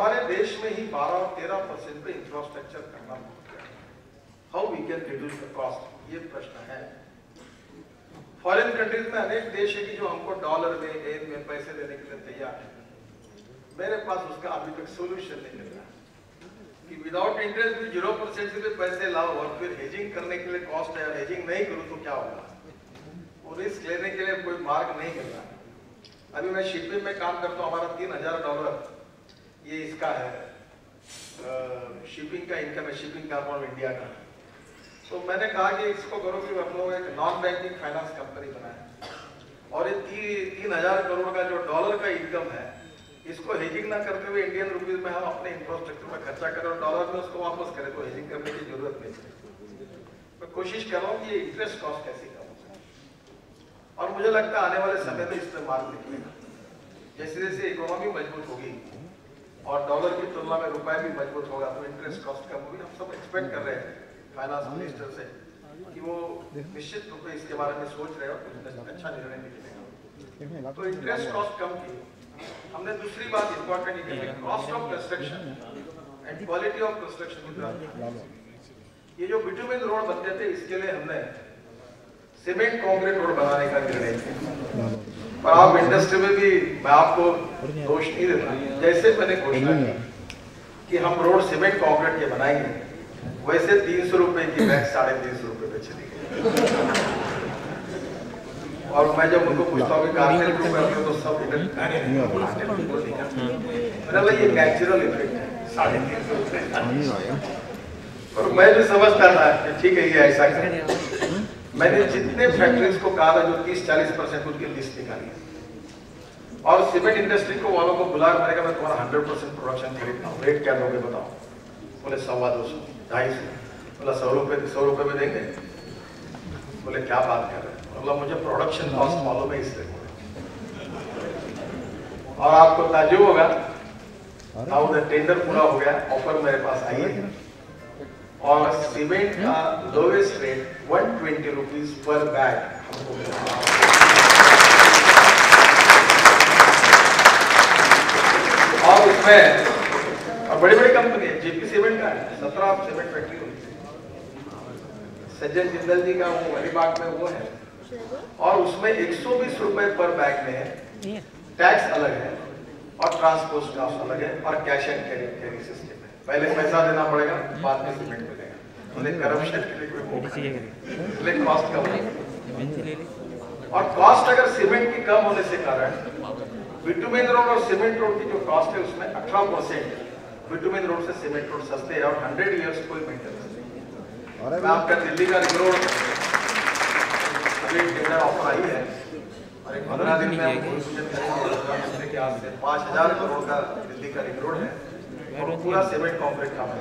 हमारे देश में ही 12 और 13% पे इंफ्रास्ट्रक्चर करना पड़ता है। How we can reduce the cost, ये प्रश्न है। फॉरेन कंट्रीज में अनेक देश है कि जो हमको डॉलर में येन में पैसे देने के लिए तैयार है। मेरे पास उसका अभी तक सोल्यूशन नहीं मिल रहा कि विदाउट इंटरेस्ट भी 0% से भी पैसे लाओ और फिर हेजिंग करने के लिए कॉस्ट है और हेजिंग नहीं करूँ तो क्या होगा, वो रिस्क लेने के लिए कोई मार्ग नहीं मिल रहा। अभी मैं शिपिंग में काम करता हूँ, हमारा $3000 ये इसका है शिपिंग का इनकम है, शिपिंग कॉर्पोरेशन इंडिया का। तो मैंने कहा कि इसको करो कि हम लोग एक नॉन बैंकिंग फाइनेंस कंपनी बनाए और ये 3000 करोड़ का जो डॉलर का इनकम है इसको हेजिंग ना करते हुए इंडियन रुपीज में हम अपने इंफ्रास्ट्रक्चर में खर्चा करें और डॉलर में उसको वापस करें, तो हेजिंग करने की जरूरत नहीं। मैं कोशिश कर रहा हूँ कि ये इंटरेस्ट कॉस्ट कैसे कम हो सके और मुझे लगता है आने वाले समय में इसमें मार्ग निकलेगा। जैसे जैसे इकोनॉमी मजबूत होगी और डॉलर की तुलना में रुपए भी मजबूत होगा तो इंटरेस्ट कॉस्ट कम होगी। हम सब एक्सपेक्ट कर रहे हैं फाइनेंस मिनिस्टर से कि वो निश्चित रूप से इसके बारे में सोच रहे हो, कुछ अच्छा निर्णय निकलेगा। तो इंटरेस्ट कॉस्ट कम की। हमने दूसरी बात इंपॉर्टेंट की cost of construction and quality of construction. ये जो बिटुमेन रोड बनते थे इसके लिए हमने सीमेंट कंक्रीट रोड बनाने का निर्णय किया। और आप इंडस्ट्री में भी मैं आपको दोष नहीं देता, जैसे मैंने घोषणा की कि हम रोड सीमेंट कंक्रीट के बनाएंगे वैसे 300 रुपए की बैग 350 रुपए पे चली गई। और मैं जब उनको पूछता हूँ कि कारखाने तो सब मतलब ये नेचुरल इफेक्ट है 350 रुपए। और मैं भी समझता था कि ठीक है ये ऐसा है। मैंने जितने फैक्ट्रीज को कहा था जो 30-40% उनकी लिस्ट निकाली और सीमेंट इंडस्ट्री को वालों को बुला मैंने कहा मैं तुम्हारा 100% प्रोडक्शन खरीदता हूँ, रेट क्या दोगे बताओ। बोले 125, 250। बोला 100 रुपए में देंगे। बोले क्या बात कर रहे हैं। बोला मुझे प्रोडक्शन कॉस्ट मालूम है इसलिए। और आपको ताज्जुब होगा, नाउ द टेंडर पूरा हो गया, ऑफर मेरे पास आई है और सीमेंट का lowest rate 120 rupees per bag हमको मिला। और उसमें बड़ी बड़ी कंपनी है, जेपी सीमेंट का है, 17 सीमेंट फैक्ट्री होती है, सज्जन जिंदल जी का वो अलीबाग में वो है। और उसमें 120 रुपए पर बैग में टैक्स अलग है और ट्रांसपोर्ट कास्ट अलग है और कैश एंड कैरी सिस्टम है। पहले पैसा देना पड़ेगा, बाद में सीमेंट मिलेगा। उन्हें करप्शन के लिए कोई मौका नहीं, कॉस्ट कम है। और कॉस्ट अगर सीमेंट की कम होने से कारण बिटुमेन रोड और सीमेंट रोड की जो कॉस्ट है उसमें 18% बिटुमेन रोड से सीमेंट रोड सस्ते है और 100 इयर्स कोई मेंटेनेंस नहीं। मैं आपका दिल्ली का रिंग रोड अभी टेंडर ऑफर आई है और एक 15 दिन में हम के आज से 5000 करोड़ का दिल्ली का रिंग रोड है और पूरा सीमेंट कंक्रीट का है।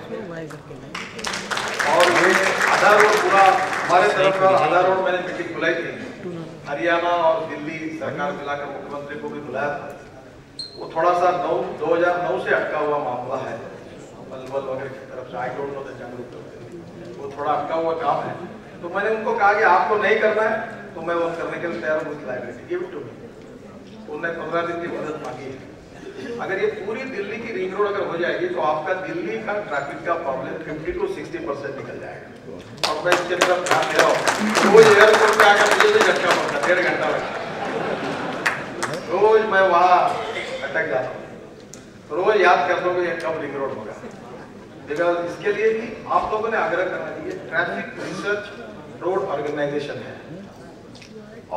और ये आधा रोड पूरा हमारे तरफ का आधा रोड मैंने मीटिंग बुलाई थी, हरियाणा और दिल्ली सरकार मिलाकर मुख्यमंत्री को भी बुलाया था। वो थोड़ा सा 2009 से अटका हुआ मामला है, पलवल वगैरह की तरफ से, I don't know the general, वो थोड़ा अटका हुआ काम है। तो मैंने उनको कहा कि आपको नहीं करना है तो मैं वो करने के लिए तैयार हूँ, library give it to me. उन्होंने 15 दिन की मदद मांगी है। अगर ये पूरी दिल्ली की रिंग रोड अगर हो जाएगी तो आपका दिल्ली का ट्रैफिक का प्रॉब्लम 50 to 60% निकल जाएगा। और मैं इसके तरफ ध्यान दे रहा हूँ। रोज एयरपोर्ट पे आकर मुझे भी झटका पड़ता, 1.5 घंटा लगता, रोज मैं वहाँ अटक जाता हूँ। रोज याद कर दो ये कब रिंग रोड होगा। बिकॉज इसके लिए भी आप लोगों ने आग्रह करना चाहिए। ट्रैफिक रिसर्च रोड ऑर्गेनाइजेशन है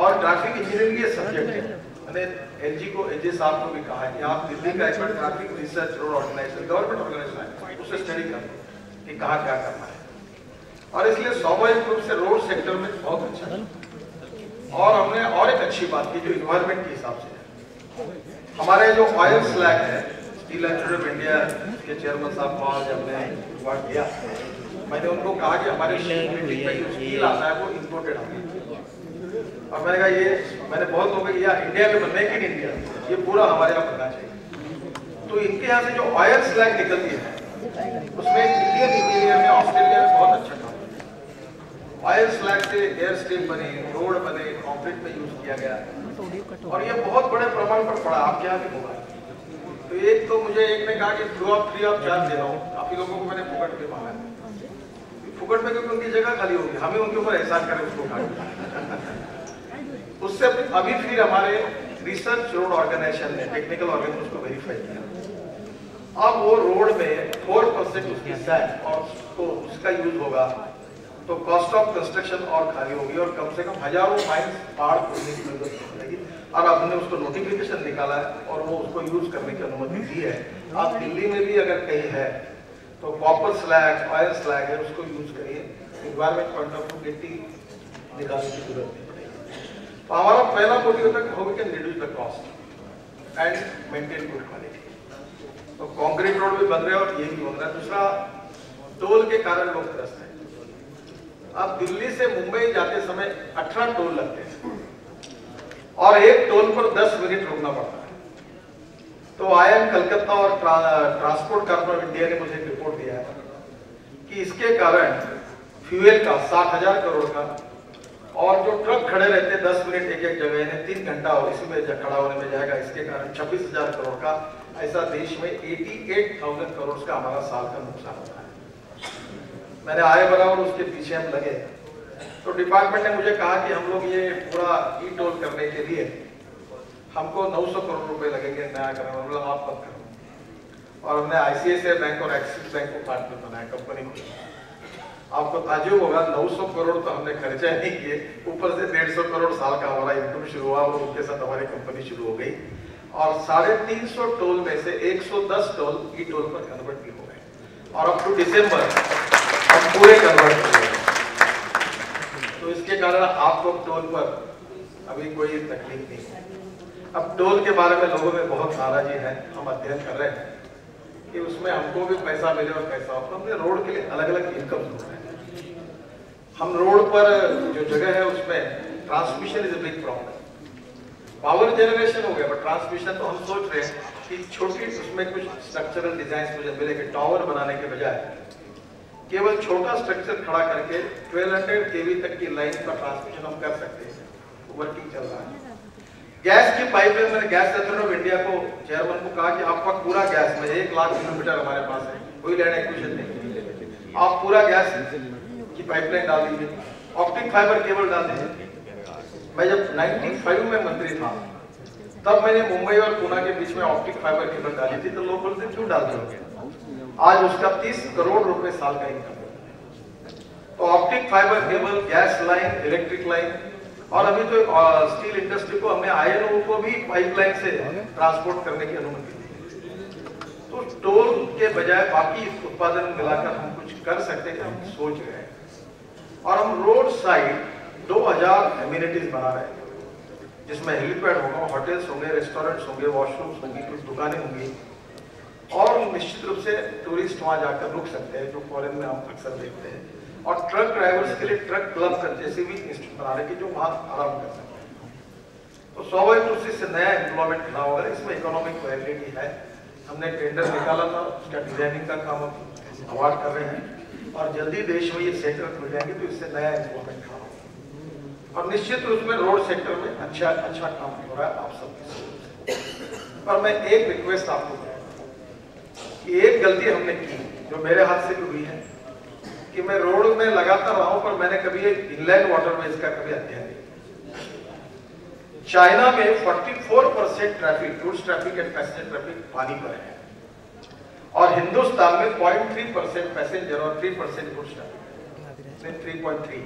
और ट्रैफिक इंजीनियरिंग ये सब्जेक्ट है। मैंने एलजी को, एलजी साहब को भी कहा है कि आप दिल्ली का एक traffic research road organisation, government organisation है, उससे स्टडी कर कि कहाँ क्या करना है। और इसलिए स्वाभाविक रूप से रोड सेक्टर में बहुत अच्छा है। और हमने और एक अच्छी बात की जो इन्वायरमेंट के हिसाब से है, हमारे जो ऑयल स्लैग है, स्टील इंस्टीट्यूट ऑफ इंडिया के चेयरमैन साहब को आज हमने अवार्ड दिया। मैंने उनको कहा कि हमारे स्टील आता है वो इम्पोर्टेड आता है और मैंने कहा ये मैंने बहुत लोगों को इंडिया में मेक इन इंडिया ये पूरा हमारे यहाँ बनना चाहिए। तो इनके यहाँ से जो ऑयल स्लैग निकलती है उसमें इंडियन इंजीनियर ने ऑस्ट्रेलिया में बहुत अच्छा काम किया। ऑयल स्लैग से एयर स्ट्रीम बने, रोड बने, कॉन्क्रीट में यूज किया गया और ये बहुत बड़े प्रमाण पर पड़ा। आपके यहाँ भी होगा। तो तो एक तो मुझे एक ने कहा कि फ्री ऑफ चार्ज दे रहा हूँ, काफी लोगों को मैंने फुकट पे मांगा है, फुकट में क्योंकि उनकी जगह खाली होगी, हमें उनके ऊपर एहसान करें उसको खा उससे अभी फिर हमारे रिसर्च रोड ऑर्गेनाइजेशन ने, टेक्निकल ऑर्गेनाइजेशन उसको वेरीफाई किया। अब वो रोड में 4% उसकी सैंड और तो उसका यूज होगा तो कॉस्ट ऑफ कंस्ट्रक्शन और खाली होगी और कम से कम हजारों माइल्स पहाड़ खोदने की जरूरत पड़ेगी। और आपने उसको नोटिफिकेशन निकाला है और वो उसको यूज करने की अनुमति दी है। आप दिल्ली में भी अगर कहीं है तो कॉपर स्लैग, ऑयल स्लैग है, उसको यूज करिए। एनवायरमेंट पॉइंट ऑफ व्यू मिट्टी निकालने की जरूरत नहीं पड़ेगी। तो हमारा पहला मोटिव होता है how we can reduce the cost and maintain good quality. तो कंक्रीट रोड भी बन रहे हैं और ये भी बन रहा है। दूसरा, टोल के कारण लोग त्रस्त हैं। अब दिल्ली से मुंबई जाते समय 18 टोल लगते हैं और एक टोल पर 10 मिनट रुकना पड़ता है। तो IIM कलकत्ता और ट्रांसपोर्ट कॉर्पोरेशन ऑफ इंडिया ने मुझे एक रिपोर्ट दिया है कि इसके कारण फ्यूल का 60,000 करोड़ का और जो ट्रक खड़े रहते हैं 10 मिनट एक एक जगह, इन्हें 3 घंटा और इसी में खड़ा होने में जाएगा, इसके कारण 26,000 करोड़ का, ऐसा देश में 88,000 करोड़ का हमारा साल का नुकसान होता है। मैंने आय बराबर उसके पीछे हम लगे। तो डिपार्टमेंट ने मुझे कहा कि हम लोग ये पूरा ई टोल करने के लिए हमको 900 करोड़ रुपए लगेंगे नया करना, मतलब आप मत करो। और हमने ICICI बैंक और एक्सिस बैंक को पार्टनर बनाया कंपनी को। आपको ताज्जुब होगा 900 करोड़ तो हमने खर्चा नहीं किए, ऊपर से 150 करोड़ साल का हमारा इनकम शुरू हुआ और उनके साथ हमारी कंपनी शुरू हो गई और 350 टोल में से 110 टोल ई टोल पर कन्वर्ट भी हो गए और अप टू दिसंबर हम पूरे कन्वर्ट कर रहे हैं। तो इसके कारण आपको टोल पर अभी कोई तकलीफ नहीं है। अब टोल के बारे में लोगों में बहुत नाराजगी है, हम अध्ययन कर रहे हैं कि उसमें हमको भी पैसा मिले और कैसा हो। तो हमने रोड के लिए अलग अलग इनकम ढूंढ रहे हैं। हम रोड पर जो जगह है उसमें transmission is a big problem. Power generation हो गया पर ट्रांसमिशन तो हम सोच रहे हैं कि छोटी उसमें कुछ स्ट्रक्चरल डिजाइन मुझे मिले कि टावर बनाने के बजाय केवल छोटा स्ट्रक्चर खड़ा करके 1200 kV तक की लाइन का ट्रांसमिशन हम कर सकते हैं। वर्किंग चल रहा है। गैस की पाइपलाइन, मैंने गैस अथॉरिटी ऑफ इंडिया को, चेयरमैन को कहा कि आपका पूरा गैस में 1 लाख किलोमीटर हमारे पास है, कोई लैंड एक्विजिशन नहीं, आप पूरा गैस की पाइपलाइन डाल दीजिए, ऑप्टिक फाइबर केबल डाल दीजिए। मैं जब 95 में मंत्री था तब मैंने मुंबई और पुणे के बीच में ऑप्टिक फाइबर केबल डाली थी, तो लोग बोलते क्यों डालते हो? आज उसका 30 करोड़ रुपए साल का इनकम है। तो optic fibre cable, gas line, electric line और अभी तो स्टील इंडस्ट्री को हमने INO को भी पाइपलाइन से ट्रांसपोर्ट करने की अनुमति दी। तो टोल के बजाय बाकी उत्पादन मिलाकर हम कुछ कर सकते हैं, हम सोच रहे हैं। और हम रोड साइड 2000 एमिनिटीज बना रहे हैं जिसमें हेलीपैड होगा, होटल्स होंगे, रेस्टोरेंट्स होंगे, वॉशरूम्स होंगी, कुछ दुकानें होंगी और निश्चित रूप से टूरिस्ट वहां जाकर रुक सकते हैं, जो फॉरेन में हम अक्सर देखते हैं। और ट्रक ड्राइवर्स के लिए ट्रक क्लब कर जैसे भी इंस्टीट्यूट बना रहे जो वहां आराम कर सकते हैं। तो स्वाभाविक रूप से इससे नया एम्प्लॉयमेंट खड़ा होगा। इसमें इकोनॉमिक वायबिलिटी है। हमने टेंडर निकाला था, उसका डिजाइनिंग का काम अवार्ड कर रहे हैं और जल्दी देश में ये सेक्टर खुल जाएंगे तो इससे नया एम्प्लॉयमेंट खड़ा होगा। और निश्चित रूप में रोड सेक्टर में अच्छा काम हो रहा है आप सबके। पर मैं एक रिक्वेस्ट आपको कि एक गलती हमने की जो मेरे हाथ से भी हुई है कि मैं रोड में लगातार रहा हूं पर मैंने कभी इनलैंड वाटरवेज का कभी अध्ययन नहीं। चाइना में 44% traffic, goods traffic and passenger traffic पानी पर है और हिंदुस्तान में 0.3% पैसेंजर और 3% गुड्स ट्रैफिक, 3.3।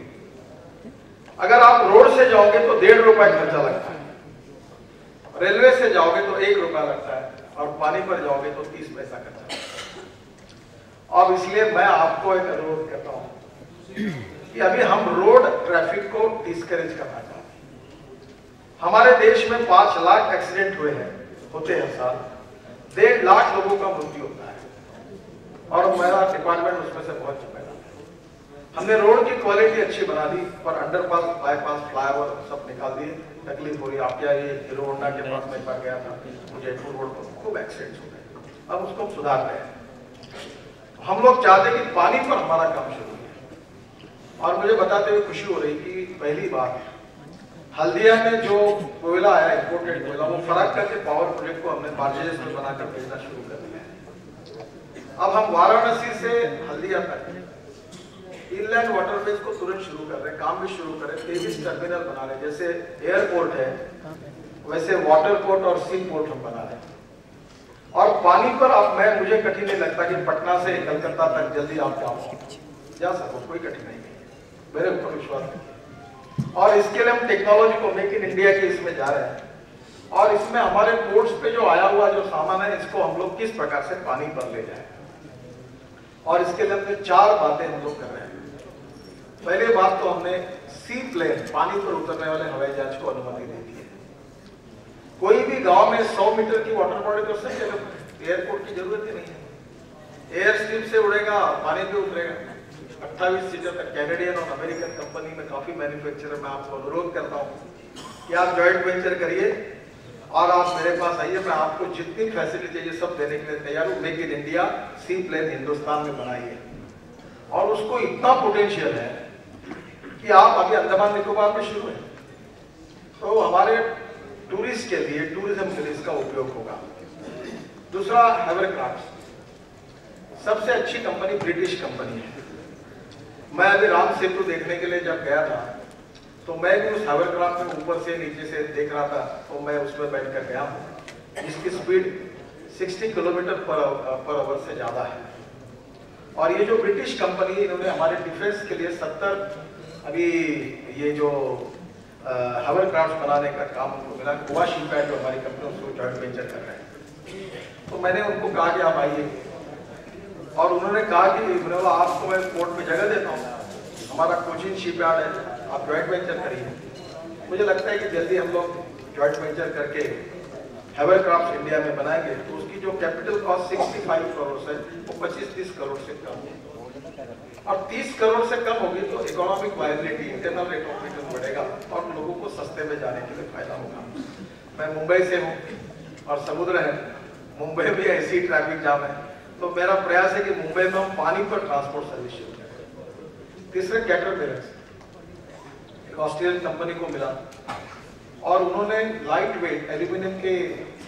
अगर आप रोड से जाओगे तो 1.5 रुपए खर्चा लगता है, रेलवे से जाओगे तो 1 रुपया लगता है और पानी पर जाओगे तो 30 पैसा खर्चा लगता है। अब इसलिए मैं आपको एक अनुरोध करता हूं कि अभी हम रोड ट्रैफिक को डिस्करेज करना चाहते हैं। हमारे देश में 5 लाख एक्सीडेंट हुए हैं, होते हैं साल, 1.5 लाख लोगों का मृत्यु होता है और मेरा डिपार्टमेंट उसमें से बहुत जिम्मेदार है। हमने रोड की क्वालिटी अच्छी बना दी पर अंडरपास, बाईपास, फ्लाईओवर सब निकाल दिए। तकलीफ हो रही। आप क्या ये हीरो होंडा के पास में एक बार गया था, मुझे रोड पर खूब एक्सीडेंट हो गए। अब उसको हम सुधार रहे हैं। हम लोग चाहते कि पानी पर हमारा काम शुरू है और मुझे बताते हुए खुशी हो रही कि पहली बार हल्दिया में जो कोयला आया, इंपोर्टेड कोयला, वो फराक करके पावर प्रोजेक्ट को हमने बार्जेस में बनाकर भेजना शुरू कर दिया है। अब हम वाराणसी से हल्दिया तक इनलैंड वाटरवेज को तुरंत शुरू कर रहे हैं, काम भी शुरू कर रहे हैं। 23 टर्मिनल बना रहे हैं, जैसे एयरपोर्ट है वैसे वाटर पोर्ट और सी पोर्ट हम बना रहे हैं। और पानी पर अब मुझे कठिन नहीं लगता कि पटना से कलकत्ता तक जल्दी आप जा सको, कोई कठिनाई नहीं है, मेरे ऊपर विश्वास है। और इसके लिए हम टेक्नोलॉजी को मेक इन इंडिया के इसमें जा रहे हैं, और इसमें हमारे पोर्ट्स पे जो आया हुआ जो सामान है इसको हम लोग किस प्रकार से पानी पर ले जाए, और इसके लिए हमने 4 बातें हम लोग कर रहे हैं। पहली बात तो हमने सी प्लेन, पानी पर उतरने वाले हवाई जहाज को अनुमति दे दी है। कोई भी गांव में 100 मीटर की वाटर बॉडी तो सही है, एयरपोर्ट की जरूरत ही नहीं है। एयर स्ट्रीम से उड़ेगा, पानी पे उतरेगा। 28 सीटर तक कैनेडियन और अमेरिकन कंपनी में काफी मैन्युफैक्चरर, मैं आपको अनुरोध करता हूँ कि आप जॉइंट वेंचर करिए और आप मेरे पास आइए, मैं आपको जितनी फैसिलिटी चाहिए सब देने के लिए तैयार हूँ। Make in India sea plane Hindustan में बनाइए, और उसको इतना पोटेंशियल है कि आप अभी अंडमान निकोबार में शुरू है, तो हमारे टूरिस्ट के लिए, टूरिज्म के लिए इसका उपयोग होगा। दूसरा, हैवरक्राफ्ट सबसे अच्छी कंपनी ब्रिटिश कंपनी है। मैं अभी राम सेतु देखने के लिए जब गया था तो मैं भी उस हैवरक्राफ्ट में ऊपर से नीचे से देख रहा था, तो मैं उसमें बैठ कर गया हूँ। इसकी स्पीड 60 किलोमीटर पर आवर से ज्यादा है। और ये जो ब्रिटिश कंपनी है, इन्होंने हमारे डिफेंस के लिए 70 अभी ये जो हैवरक्राफ्ट बनाने का काम उनको मिला। गोवा शिपयार्ड जो हमारी कंपनी उसको जॉइंट वेंचर कर रहे हैं। तो मैंने उनको कहा कि आप आइए, और उन्होंने कहा कि आपको मैं पोर्ट में जगह देता हूँ, हमारा कोचिन शिपयार्ड है, आप जॉइंट वेंचर करिए। मुझे लगता है कि जल्दी हम लोग जॉइंट वेंचर करके हैवरक्राफ्ट इंडिया में बनाएंगे, तो उसकी जो कैपिटल कॉस्ट 65 करोड़ है वो 25-30 करोड़ से कम है, और 30 करोड़ से कम होगी तो economic viability, internal rate of return बढ़ेगा और लोगों को सस्ते में जाने के लिए फायदा होगा। मैं मुंबई से हूँ और समुद्र है, मुंबई में ऐसी ट्रैफिक जाम है, तो मेरा प्रयास है कि मुंबई में हम पानी पर ट्रांसपोर्ट सर्विस शुरू करें। तीसरे, कैटरपिलर, एक ऑस्ट्रेलियन कंपनी को मिला और उन्होंने लाइट वेट एल्यूमिनियम के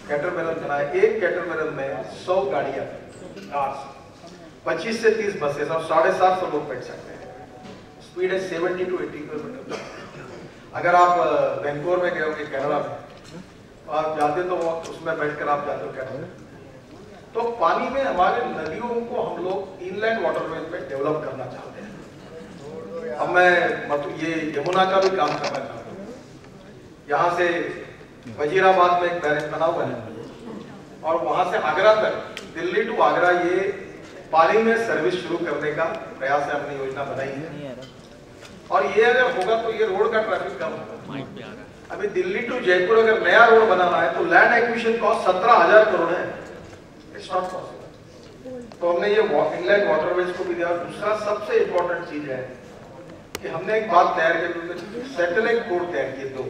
कैटरपिलर बनाए। एक कैटरपिलर में 100 गाड़ियां, कार्स, 25 से 30 बसेस और 750 लोग बैठ सकते हैं। स्पीड है 70 to 80 किलोमीटर। अगर आप वैंकूवर में गए होंगे कनाडा में, तो आप जाते तो उसमें बैठकर आप जाते हो कैटरपिलर। तो पानी में हमारे नदियों को हम लोग इनलैंड वाटरवेज में डेवलप करना चाहते हैं। अब मैं मतलब ये यमुना का भी काम करना चाहता हूँ। यहाँ से वजीराबाद में एक बैरेज बना हुआ है, और वहां से आगरा तक, दिल्ली टू आगरा, ये पानी में सर्विस शुरू करने का प्रयास है, हमने योजना बनाई है। और ये अगर होगा तो ये रोड का ट्रैफिक कम होगा। अभी दिल्ली टू जयपुर अगर नया रोड बनाना है तो लैंड एक्विजिशन कॉस्ट 17,000 करोड़ है। It's not possible. तो हमने ये इनलैंड वाटरवेज को भी दिया। दूसरा सबसे इंपॉर्टेंट चीज है कि हमने एक बात तैयार की, सैटेलाइट पोर्ट तैयार किए 2।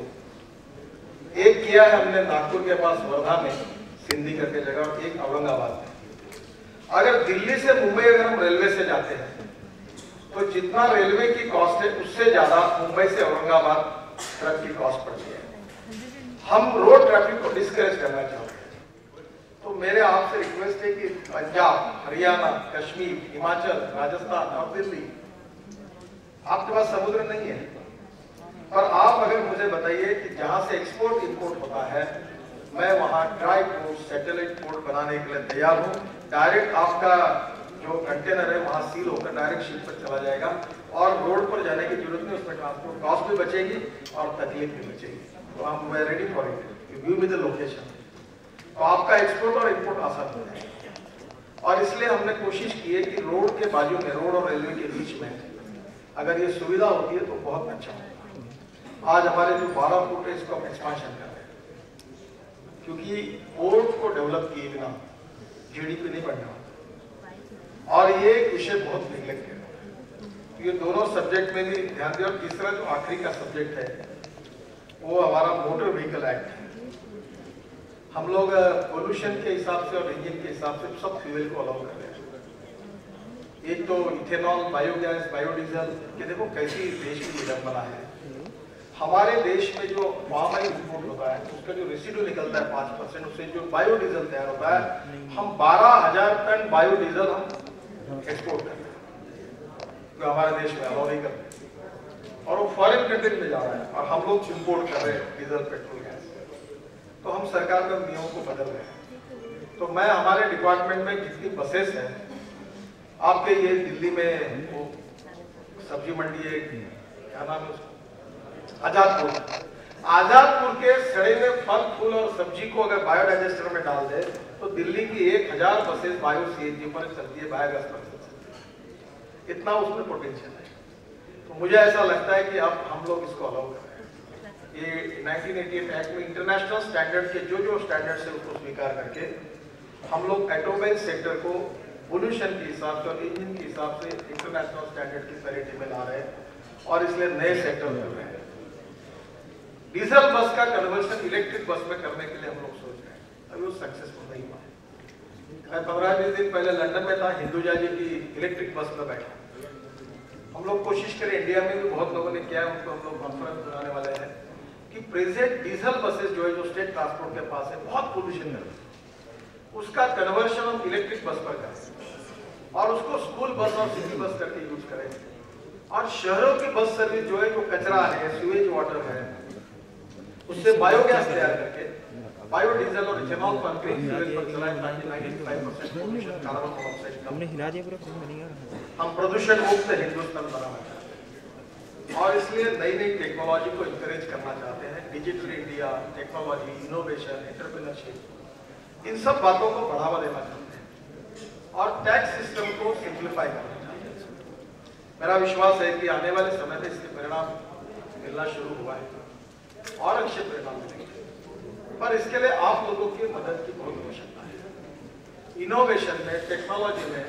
एक किया है हमने नागपुर के पास वर्धा में, सिंधी करके जगह, और एक औरंगाबाद में। अगर दिल्ली से मुंबई अगर हम रेलवे से जाते हैं तो जितना रेलवे की कॉस्ट है उससे ज्यादा मुंबई से औरंगाबाद ट्रक की कॉस्ट पड़ती है। हम रोड ट्रैफिक को डिस्करेज करना चाहते हैं। तो मेरे आपसे रिक्वेस्ट है कि पंजाब, हरियाणा, कश्मीर, हिमाचल, राजस्थान और दिल्ली, आपके पास समुद्र नहीं है, पर आप अगर मुझे बताइए कि जहां से एक्सपोर्ट इंपोर्ट होता है, मैं वहां ड्राई पोर्ट, सैटेलाइट पोर्ट बनाने के लिए तैयार हूं। डायरेक्ट आपका जो कंटेनर है वहां सील होकर डायरेक्ट शिप पर चला जाएगा, और रोड पर जाने की जरूरत नहीं, उसमें ट्रांसपोर्ट कॉस्ट भी बचेगी और तकलीफ भी बचेगी। तो हम ready for it, view with the location, तो आपका एक्सपोर्ट और इंपोर्ट आसान हो जाएगा। और इसलिए हमने कोशिश की है कि रोड के बाजू में, रोड और रेलवे के बीच में अगर ये सुविधा होती है तो बहुत अच्छा होगा। आज हमारे जो 12 फुट है इसको हम एक्सपांशन कर रहे हैं, क्योंकि पोर्ट को डेवलप किए बिना जीडीपी नहीं बढ़ना। और ये विषय बहुत निगलेक्ट है, तो ये दोनों सब्जेक्ट में भी ध्यान दिया। और तीसरा जो आखिरी का सब्जेक्ट है वो हमारा मोटर व्हीकल एक्ट है। हम लोग पोल्यूशन के हिसाब से और इंजन के हिसाब से सब फ्यूल को अलाउ कर रहे हैं। एक तो इथेनॉल, बायोगैस, बायोडीजल, ये देखो कैसी देश की विडंबना है। हमारे देश में जो पाम ऑयल इंपोर्ट होता है उसका जो रेसिड्यू निकलता है 5%, उससे जो बायोडीजल तैयार होता है, हम 12,000 टन बायोडीजल हम एक्सपोर्ट करते हैं, जो हमारे देश में अलाउ नहीं करते, और वो फॉरेन कंट्रीज में जा रहा है और हम लोग इंपोर्ट कर रहे हैं डीजल, पेट्रोल, गैस। तो हम सरकार के नियमों को बदल रहे हैं। तो मैं हमारे डिपार्टमेंट में जितनी बसेस हैं, आपके ये दिल्ली में वो सब्जी मंडी है, क्या नाम है उसको, आजादपुर के सड़े हुए फल फूल और सब्जी को अगर बायोडाइजेस्टर में डाल दे तो दिल्ली की 1000 बसेस बायो सीएनजी पर चलती है, बायोगैस पर चलती है। इतना उसमें पोटेंशियल है। तो मुझे ऐसा लगता है कि अब हम लोग इसको अलाउ कर रहे हैं। ये 1988 एक्ट में इंटरनेशनल स्टैंडर्ड के जो स्टैंडर्ड्स है उसको स्वीकार करके हम लोग ऑटोमोबाइल सेक्टर को पोल्यूशन के हिसाब से और इंजन के हिसाब से इंटरनेशनल स्टैंडर्ड की पैरिटी में ला रहे हैं और इसलिए नए सेक्टर कर रहे हैं। डीजल बस का कन्वर्शन इलेक्ट्रिक बस में करने के लिए हम लोग सोच रहे हैं, अभी वो सक्सेसफुल नहीं हुआ। मैं 15-20 दिन पहले लंदन में था, हिंदुजा जी की इलेक्ट्रिक बस में बैठा। हम लोग कोशिश करें, इंडिया में भी बहुत लोगों ने किया है, उनको हम लोग कॉन्फ्रेंस बनाने वाले हैं कि प्रेजेंट डीजल बसेस जो है, जो स्टेट ट्रांसपोर्ट के पास है, बहुत पोल्यूशन करते हैं, उसका कन्वर्शन हम इलेक्ट्रिक बस पर करें और उसको स्कूल बस और सिटी बस करके यूज करें। और शहरों की बस सर्विस जो है, जो कचरा है, सीवेज वाटर है, उससे बायोगैस तैयार करके बायोडीजल और इथेनॉल पर चलाएं ताकि 95% पोल्यूशन, कार्बन मोनोऑक्साइड हमने हिला दिया पूरा, हम प्रदूषण मुक्त हिंदुस्तान बनाना चाहते हैं। और इसलिए नई नई टेक्नोलॉजी को इंकरेज करना चाहते हैं। Digital India, technology, innovation, entrepreneurship, इन सब बातों को बढ़ावा देना चाहते हैं और टैक्स सिस्टम को सिंप्लीफाई करना चाहते हैं। मेरा विश्वास है कि आने वाले समय में इसके परिणाम मिलना शुरू हुआ है और अच्छे परिणाम मिलेंगे, पर इसके लिए आप लोगों की मदद की बहुत आवश्यकता है। इनोवेशन में, टेक्नोलॉजी में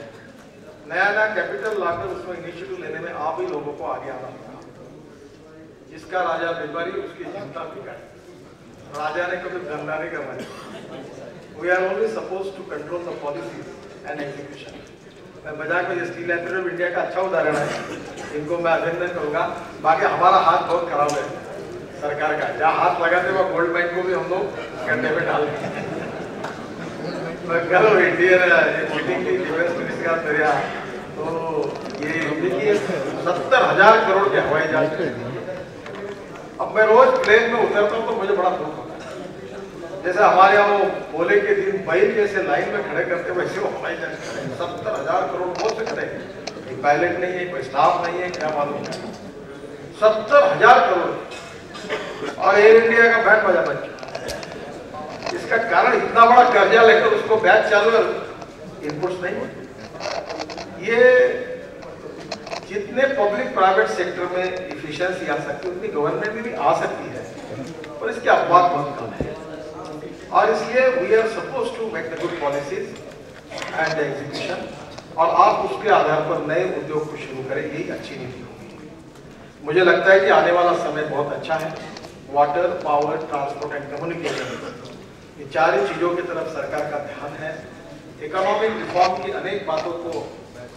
नया नया कैपिटल लाकर उसमें इनिशिएटिव लेने में आप ही लोगों को आगे आना होगा। जिसका राजा बिरबारी, उसकी जनता बिगाड़ी। राजा ने कभी धंधा नहीं करना। We are only suppose to control the policies and execution. मैं मजाक में स्टील अथॉरिटी ऑफ इंडिया का अच्छा उदाहरण है, इनको मैं अभिनंदन करूंगा। बाकी हमारा हाथ बहुत खराब है सरकार का, जहाँ हाथ लगाते वो गोल्ड माइन को भी हम लोग गड्ढे में डाल देंगे। कल इंडियन मीटिंग की डिफेंस मिनिस्टर का दरिया, तो ये देखिए 70,000 करोड़ के हवाई जहाज। अब मैं रोज प्लेन में उतरता हूँ तो मुझे बड़ा दुख होता है। जैसे हमारे यहाँ वो बोले के दिन बैल जैसे लाइन में खड़े करते, वैसे वो हवाई जहाज खड़े। 70,000 करोड़ बहुत से खड़े, पायलट नहीं है, कोई स्टाफ नहीं है, क्या मालूम है। 70,000 करोड़ और एयर इंडिया का बैट बजा बच्चा। इसका कारण इतना बड़ा कर्जा लेकर उसको बैच चालू है, इनपुट्स नहीं। ये जितने पब्लिक प्राइवेट सेक्टर में इफिशिएंसी आ सकती है उतनी गवर्नमेंट में भी आ सकती है, और इसके अपवाद बहुत कम है। और इसलिए we are suppose to make the good policies and execution, और आप उसके आधार पर नए उद्योग को शुरू करें, यही अच्छी नीति होगी। मुझे लगता है कि आने वाला समय बहुत अच्छा है। Water, power, transport and communication, ये चार ही चीजों की तरफ सरकार का ध्यान है। इकोनॉमिक रिफॉर्म की अनेक बातों को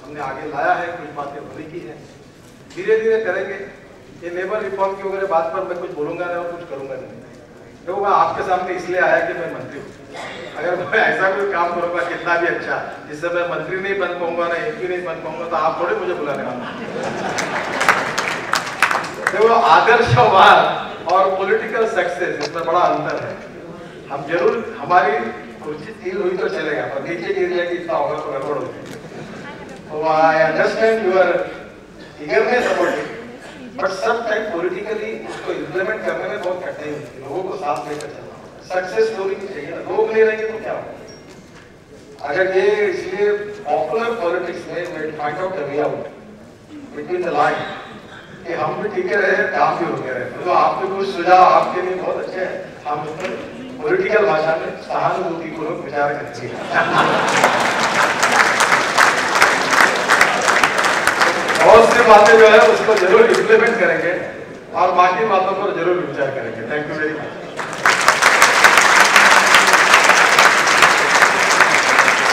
हमने आगे लाया है, कुछ बातें भली की है, धीरे धीरे करेंगे। ये लेबर रिफॉर्म की वगैरह बात पर मैं कुछ बोलूंगा नहीं और कुछ करूंगा नहीं। देखो, मैं आपके सामने इसलिए आया कि मैं मंत्री हूँ। अगर मैं ऐसा कोई काम करूंगा कितना भी अच्छा, जिससे मैं मंत्री नहीं बन पाऊंगा, ना एमपी नहीं बन पाऊंगा, तो आप थोड़े मुझे बुलाने वाला। देखो, आदर्शवाद और पॉलिटिकल सक्सेस, इसमें बड़ा अंतर है। हम जरूर, हमारी कुर्सी स्टील हुई तो चलेगा, पर नीचे गिर जाएगी इतना होगा तो गड़बड़ हो जाएगी। तो I understand your eagerness about it, but सब टाइम पॉलिटिकली उसको इम्प्लीमेंट करने में बहुत कठिनाई होती है। लोगों को साथ लेकर चलना, सक्सेस स्टोरी भी चाहिए ना, लोग नहीं रहेंगे तो क्या होगा। अगर ये, इसलिए पॉपुलर पॉलिटिक्स में we find out the way out between the line, कि हम भी टिके रहे, काम भी होते रहे। तो आपके कुछ सुझाव आपके लिए बहुत अच्छे हैं, हम उस पर पॉलिटिकल भाषा में सहानुभूति पूर्वक विचार करेंगे। बहुत सी बातें जो है उसको जरूर इम्प्लीमेंट करेंगे और बाकी बातों पर जरूर विचार करेंगे। Thank you very much.